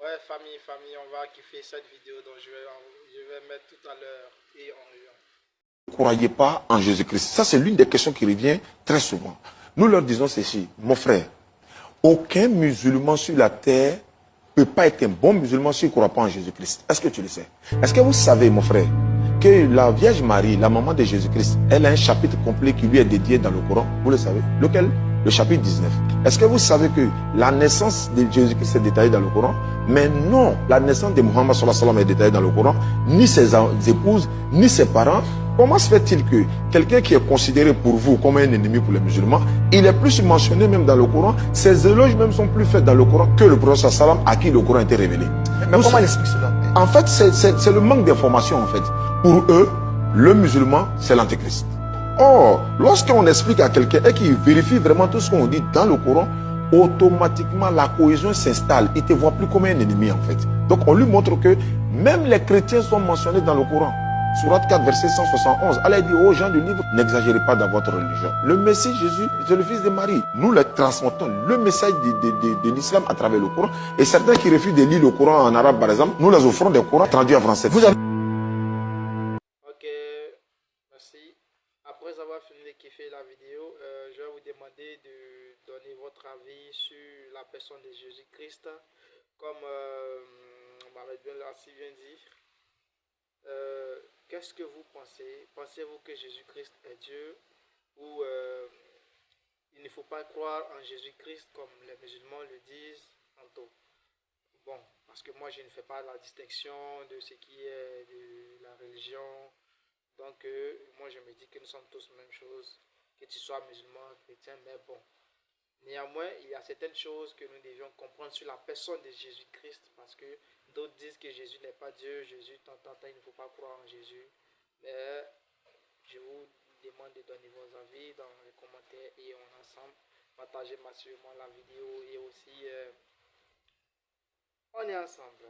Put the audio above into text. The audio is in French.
Ouais, famille, on va kiffer cette vidéo, donc je vais mettre tout à l'heure et Ne croyez pas en Jésus-Christ. Ça, c'est l'une des questions qui revient très souvent. Nous leur disons ceci, mon frère, aucun musulman sur la terre ne peut pas être un bon musulman s'il ne croit pas en Jésus-Christ. Est-ce que tu le sais? Est-ce que vous savez, mon frère, que la Vierge Marie, la maman de Jésus-Christ, elle a un chapitre complet qui lui est dédié dans le Coran? Vous le savez? Lequel? Le chapitre 19. Est-ce que vous savez que la naissance de Jésus-Christ est détaillée dans le Coran? Mais non, la naissance de Muhammad sallallahu alayhi wa sallam est détaillée dans le Coran, ni ses épouses, ni ses parents. Comment se fait-il que quelqu'un qui est considéré pour vous comme un ennemi pour les musulmans, il est plus mentionné même dans le Coran, ses éloges même sont plus faits dans le Coran que le prophète sallam à qui le Coran a été révélé. Mais comment il explique cela? En fait, c'est le manque d'information en fait. Pour eux, le musulman, c'est l'antéchrist. Or, lorsqu'on explique à quelqu'un et qu'il vérifie vraiment tout ce qu'on dit dans le Coran, automatiquement la cohésion s'installe. Il ne te voit plus comme un ennemi en fait. Donc on lui montre que même les chrétiens sont mentionnés dans le Coran. Surat 4, verset 171. Allah dit aux gens du livre, n'exagérez pas dans votre religion. Le Messie Jésus, c'est le fils de Marie. Nous le transmettons le message de l'islam à travers le Coran. Et certains qui refusent de lire le Coran en arabe, par exemple, nous les offrons des Corans traduits en français. Vous avez... Ok, merci. Après avoir fini de kiffer la vidéo, je vais vous demander de donner votre avis sur la personne de Jésus-Christ. Comme Mohamed Ben Lassi vient de dire. Qu'est-ce que vous pensez? Pensez-vous que Jésus-Christ est Dieu ou il ne faut pas croire en Jésus-Christ comme les musulmans le disent tantôt? Bon, parce que moi je ne fais pas la distinction de ce qui est de la religion. Donc moi je me dis que nous sommes tous la même chose, que tu sois musulman, chrétien, mais bon. Néanmoins, il y a certaines choses que nous devions comprendre sur la personne de Jésus-Christ parce que d'autres disent que Jésus n'est pas Dieu, Jésus, tant, il ne faut pas croire en Jésus. Mais je vous demande de donner vos avis dans les commentaires et on ensemble partagez massivement la vidéo et aussi on est ensemble.